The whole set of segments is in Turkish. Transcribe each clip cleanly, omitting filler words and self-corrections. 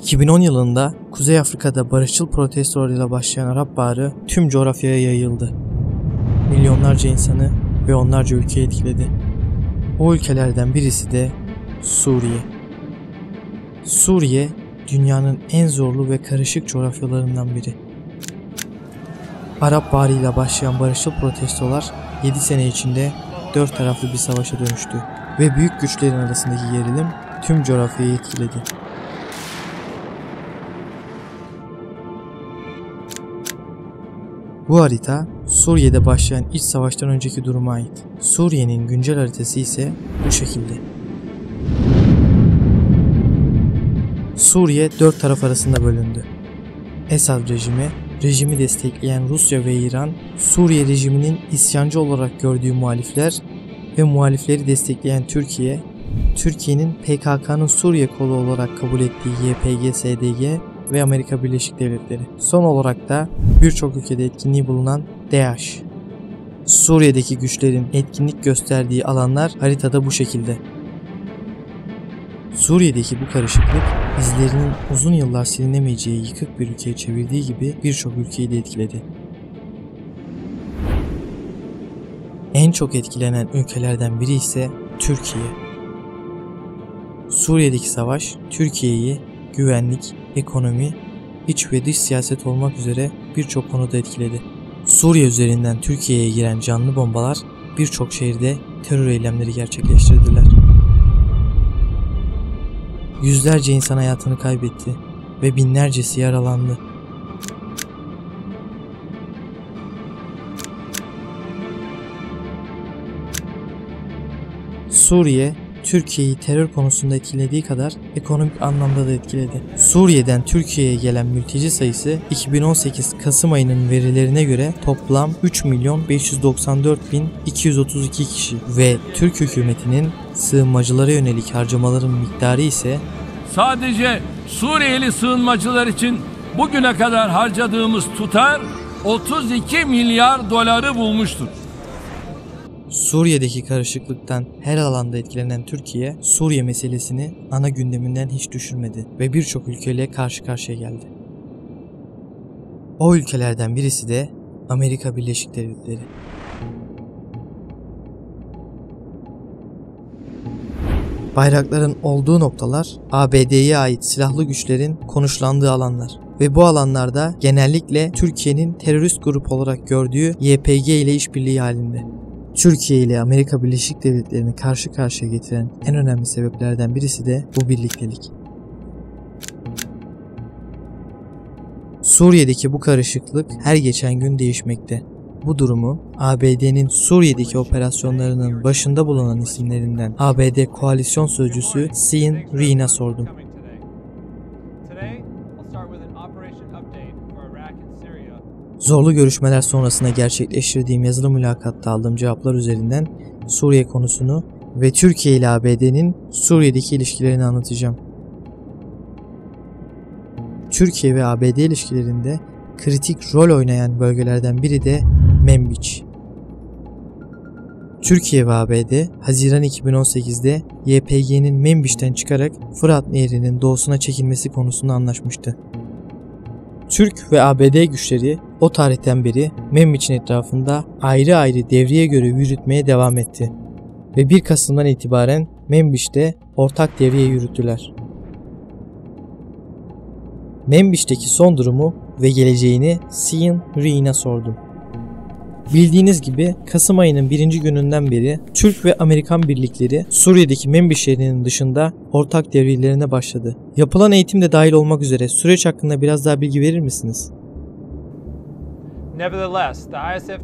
2010 yılında Kuzey Afrika'da barışçıl protestolarıyla başlayan Arap Baharı tüm coğrafyaya yayıldı. Milyonlarca insanı ve onlarca ülkeyi etkiledi. O ülkelerden birisi de Suriye. Suriye, dünyanın en zorlu ve karışık coğrafyalarından biri. Arap Baharı ile başlayan barışçıl protestolar 7 sene içinde 4 taraflı bir savaşa dönüştü ve büyük güçlerin arasındaki gerilim tüm coğrafyayı etkiledi. Bu harita Suriye'de başlayan iç savaştan önceki duruma ait. Suriye'nin güncel haritası ise bu şekilde. Suriye 4 taraf arasında bölündü. Esad rejimi destekleyen Rusya ve İran, Suriye rejiminin isyancı olarak gördüğü muhalifler ve muhalifleri destekleyen Türkiye'nin PKK'nın Suriye kolu olarak kabul ettiği YPG-SDG ve Amerika Birleşik Devletleri. Son olarak da birçok ülkede etkinliği bulunan DAEŞ. Suriye'deki güçlerin etkinlik gösterdiği alanlar haritada bu şekilde. Suriye'deki bu karışıklık izlerinin uzun yıllar silinemeyeceği yıkık bir ülkeye çevirdiği gibi birçok ülkeyi de etkiledi. En çok etkilenen ülkelerden biri ise Türkiye. Suriye'deki savaş Türkiye'yi güvenlik, ekonomi, iç ve dış siyaset olmak üzere birçok konuda etkiledi. Suriye üzerinden Türkiye'ye giren canlı bombalar birçok şehirde terör eylemleri gerçekleştirdiler. Yüzlerce insan hayatını kaybetti ve binlercesi yaralandı. Suriye, Türkiye'yi terör konusunda etkilediği kadar ekonomik anlamda da etkiledi. Suriye'den Türkiye'ye gelen mülteci sayısı 2018 Kasım ayının verilerine göre toplam 3.594.232 kişi ve Türk hükümetinin sığınmacılara yönelik harcamaların miktarı ise sadece Suriyeli sığınmacılar için bugüne kadar harcadığımız tutar 32 milyar doları bulmuştur. Suriye'deki karışıklıktan her alanda etkilenen Türkiye, Suriye meselesini ana gündeminden hiç düşürmedi ve birçok ülkeyle karşı karşıya geldi. O ülkelerden birisi de Amerika Birleşik Devletleri. Bayrakların olduğu noktalar ABD'ye ait silahlı güçlerin konuşlandığı alanlar ve bu alanlarda genellikle Türkiye'nin terörist grup olarak gördüğü YPG ile işbirliği halinde. Türkiye ile Amerika Birleşik Devletleri'ni karşı karşıya getiren en önemli sebeplerden birisi de bu birliktelik. Suriye'deki bu karışıklık her geçen gün değişmekte. Bu durumu ABD'nin Suriye'deki operasyonlarının başında bulunan isimlerinden ABD Koalisyon Sözcüsü Sean Reen'a sordum. Zorlu görüşmeler sonrasında gerçekleştirdiğim yazılı mülakatta aldığım cevaplar üzerinden Suriye konusunu ve Türkiye ile ABD'nin Suriye'deki ilişkilerini anlatacağım. Türkiye ve ABD ilişkilerinde kritik rol oynayan bölgelerden biri de Menbiç. Türkiye ve ABD, Haziran 2018'de YPG'nin Menbiç'ten çıkarak Fırat Nehri'nin doğusuna çekilmesi konusunda anlaşmıştı. Türk ve ABD güçleri o tarihten beri Menbiç'in etrafında ayrı ayrı devriye görevi yürütmeye devam etti ve 1 Kasım'dan itibaren Menbiç'te ortak devriye yürüttüler. Menbiç'teki son durumu ve geleceğini Sean Reen'a sordum. Bildiğiniz gibi Kasım ayının 1. gününden beri Türk ve Amerikan birlikleri Suriye'deki Menbiç şehrinin dışında ortak devriyelerine başladı. Yapılan eğitim de dahil olmak üzere süreç hakkında biraz daha bilgi verir misiniz?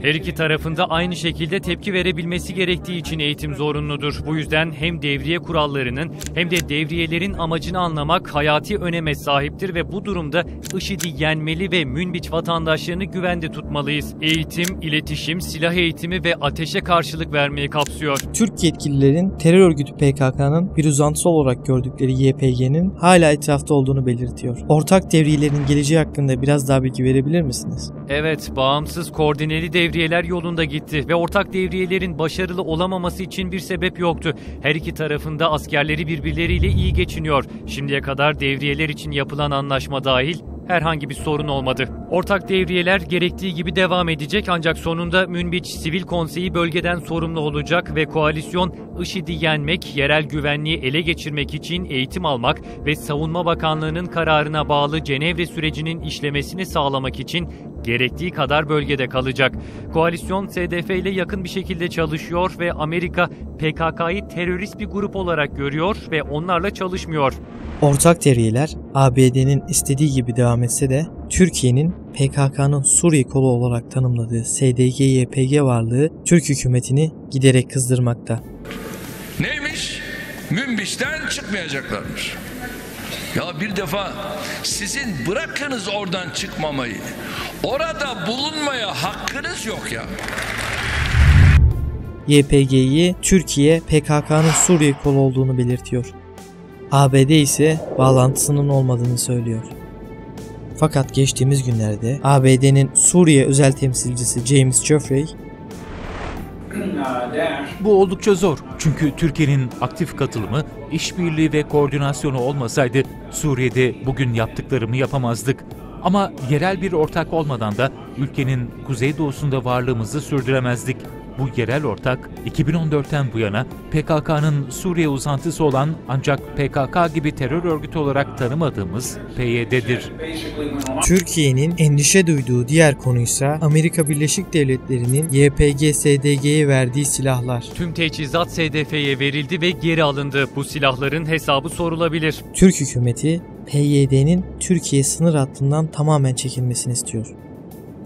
Her iki tarafında aynı şekilde tepki verebilmesi gerektiği için eğitim zorunludur. Bu yüzden hem devriye kurallarının hem de devriyelerin amacını anlamak hayati öneme sahiptir ve bu durumda IŞİD'i yenmeli ve Münbiç vatandaşlarını güvende tutmalıyız. Eğitim, iletişim, silah eğitimi ve ateşe karşılık vermeyi kapsıyor. Türk yetkililerin terör örgütü PKK'nın bir uzantısı olarak gördükleri YPG'nin hala etrafta olduğunu belirtiyor. Ortak devriyelerin geleceği hakkında biraz daha bilgi verebilir misiniz? Evet, bağımsız koordineli devriyeler yolunda gitti ve ortak devriyelerin başarılı olamaması için bir sebep yoktu. Her iki tarafında askerleri birbirleriyle iyi geçiniyor. Şimdiye kadar devriyeler için yapılan anlaşma dahil herhangi bir sorun olmadı. Ortak devriyeler gerektiği gibi devam edecek ancak sonunda Münbiç Sivil Konseyi bölgeden sorumlu olacak ve koalisyon IŞİD'i yenmek, yerel güvenliği ele geçirmek için eğitim almak ve Savunma Bakanlığı'nın kararına bağlı Cenevre sürecinin işlemesini sağlamak için gerektiği kadar bölgede kalacak. Koalisyon SDF ile yakın bir şekilde çalışıyor ve Amerika PKK'yı terörist bir grup olarak görüyor ve onlarla çalışmıyor. Ortak devriyeler ABD'nin istediği gibi devam etse de Türkiye'nin PKK'nın Suriye kolu olarak tanımladığı SDG-YPG varlığı Türk hükümetini giderek kızdırmakta. Neymiş? Münbiç'ten çıkmayacaklarmış. Ya bir defa sizin bırakınız oradan çıkmamayı, orada bulunmaya hakkınız yok ya. YPG'yi Türkiye PKK'nın Suriye kolu olduğunu belirtiyor. ABD ise bağlantısının olmadığını söylüyor. Fakat geçtiğimiz günlerde ABD'nin Suriye özel temsilcisi James Jeffrey, "Bu oldukça zor. Çünkü Türkiye'nin aktif katılımı, işbirliği ve koordinasyonu olmasaydı Suriye'de bugün yaptıklarımı yapamazdık. Ama yerel bir ortak olmadan da ülkenin kuzeydoğusunda varlığımızı sürdüremezdik. Bu yerel ortak 2014'ten bu yana PKK'nın Suriye uzantısı olan ancak PKK gibi terör örgütü olarak tanımadığımız PYD'dir." Türkiye'nin endişe duyduğu diğer konuysa Amerika Birleşik Devletleri'nin YPG-SDG'ye verdiği silahlar. Tüm teçhizat SDF'ye verildi ve geri alındı. Bu silahların hesabı sorulabilir. Türk hükümeti PYD'nin Türkiye sınır hattından tamamen çekilmesini istiyor.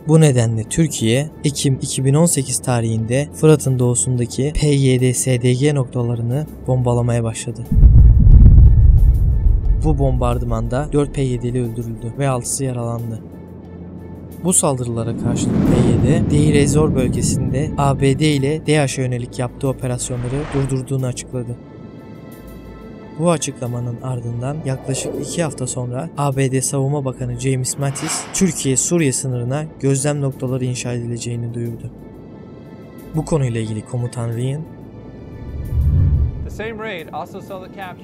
Bu nedenle Türkiye, Ekim 2018 tarihinde Fırat'ın doğusundaki PYD-SDG noktalarını bombalamaya başladı. Bu bombardımanda 4 PYD'li öldürüldü ve 6'sı yaralandı. Bu saldırılara karşılık PYD, Deir ez-Zor bölgesinde ABD ile DAEŞ'e yönelik yaptığı operasyonları durdurduğunu açıkladı. Bu açıklamanın ardından yaklaşık 2 hafta sonra ABD Savunma Bakanı James Mattis, Türkiye-Suriye sınırına gözlem noktaları inşa edileceğini duyurdu. Bu konuyla ilgili Komutan Ryan,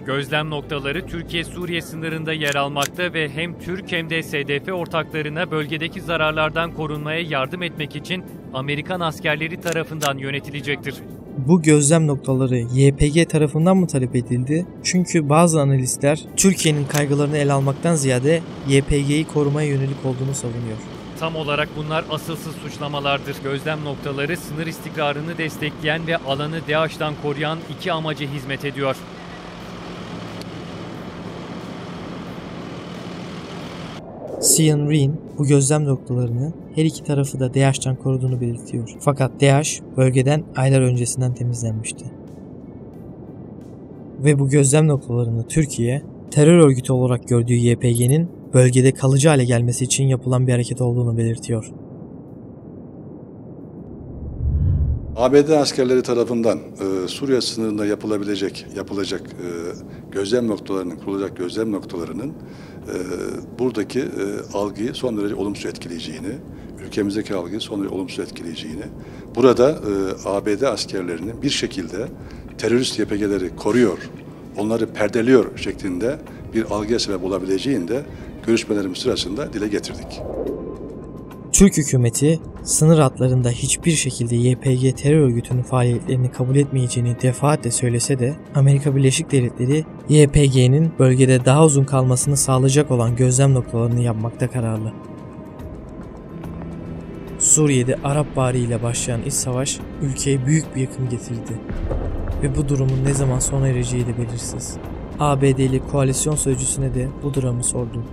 Gözlem noktaları Türkiye-Suriye sınırında yer almakta ve hem Türk hem de SDF ortaklarına bölgedeki zararlardan korunmaya yardım etmek için Amerikan askerleri tarafından yönetilecektir. Bu gözlem noktaları YPG tarafından mı talep edildi? Çünkü bazı analistler Türkiye'nin kaygılarını ele almaktan ziyade YPG'yi korumaya yönelik olduğunu savunuyor. Tam olarak bunlar asılsız suçlamalardır. Gözlem noktaları sınır istikrarını destekleyen ve alanı DAEŞ'ten koruyan iki amaca hizmet ediyor. Cian Reen bu gözlem noktalarını her iki tarafı da DAEŞ'ten koruduğunu belirtiyor. Fakat DAEŞ bölgeden aylar öncesinden temizlenmişti. Ve bu gözlem noktalarını Türkiye, terör örgütü olarak gördüğü YPG'nin bölgede kalıcı hale gelmesi için yapılan bir hareket olduğunu belirtiyor. ABD askerleri tarafından Suriye sınırında yapılacak gözlem noktalarının, kurulacak gözlem noktalarının buradaki algıyı son derece olumsuz etkileyeceğini, ülkemizdeki algıyı son derece olumsuz etkileyeceğini, burada ABD askerlerinin bir şekilde terörist YPG'leri koruyor, onları perdeliyor şeklinde bir algıya sebep olabileceğini de görüşmelerimiz sırasında dile getirdik. Türk hükümeti sınır hatlarında hiçbir şekilde YPG terör örgütünün faaliyetlerini kabul etmeyeceğini defaatle söylese de Amerika Birleşik Devletleri YPG'nin bölgede daha uzun kalmasını sağlayacak olan gözlem noktalarını yapmakta kararlı. Suriye'de Arap Baharı ile başlayan iç savaş ülkeye büyük bir yıkım getirdi ve bu durumun ne zaman sona ereceği de belirsiz. ABD'li koalisyon sözcüsüne de bu dramı sordum.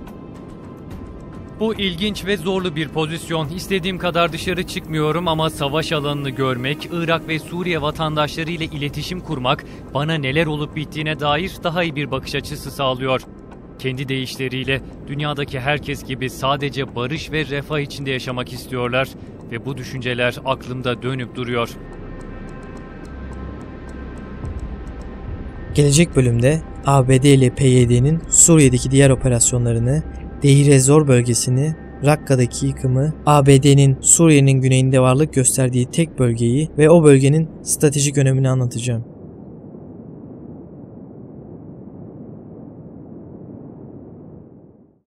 Bu ilginç ve zorlu bir pozisyon. İstediğim kadar dışarı çıkmıyorum ama savaş alanını görmek, Irak ve Suriye vatandaşları ile iletişim kurmak bana neler olup bittiğine dair daha iyi bir bakış açısı sağlıyor. Kendi deyişleriyle dünyadaki herkes gibi sadece barış ve refah içinde yaşamak istiyorlar ve bu düşünceler aklımda dönüp duruyor. Gelecek bölümde ABD ile PYD'nin Suriye'deki diğer operasyonlarını, Deir ez-Zor bölgesini Rakka'daki yıkımı, ABD'nin Suriye'nin güneyinde varlık gösterdiği tek bölgeyi ve o bölgenin stratejik önemini anlatacağım.